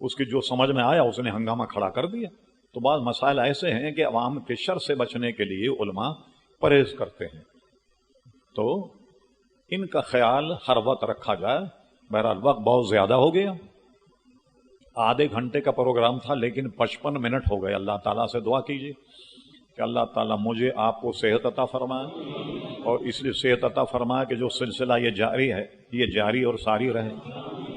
اس کی جو سمجھ میں آیا اس نے ہنگامہ کھڑا کر دیا۔ تو بعض مسائل ایسے ہیں کہ عوام کے شر سے بچنے کے لیے علماء پرہیز کرتے ہیں، تو ان کا خیال ہر وقت رکھا جائے۔ بہرحال وقت بہت زیادہ ہو گیا، آدھے گھنٹے کا پروگرام تھا لیکن 55 منٹ ہو گئے۔ اللہ تعالیٰ سے دعا کیجیے کہ اللہ تعالیٰ مجھے آپ کو صحت عطا فرمائے، اور اس لیے صحت عطا فرمائے کہ جو سلسلہ یہ جاری ہے یہ جاری اور ساری رہے۔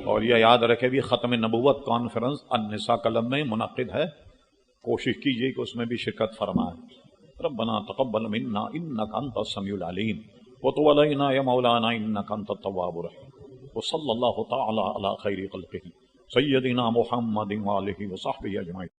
اور یہ یاد رکھے بھی ختم نبوت کانفرنس النساء کلب میں منعقد ہے، کوشش کیجیے کہ اس میں بھی شرکت فرمائے۔ ربنا تقبل منا انک انت السمیع العلیم وتب علینا یا مولانا انک انت التواب الرحیم، وصلی اللہ تعالی علی خیر خلقہ سیدنا محمد وآلہ وصحبہ اجمعین۔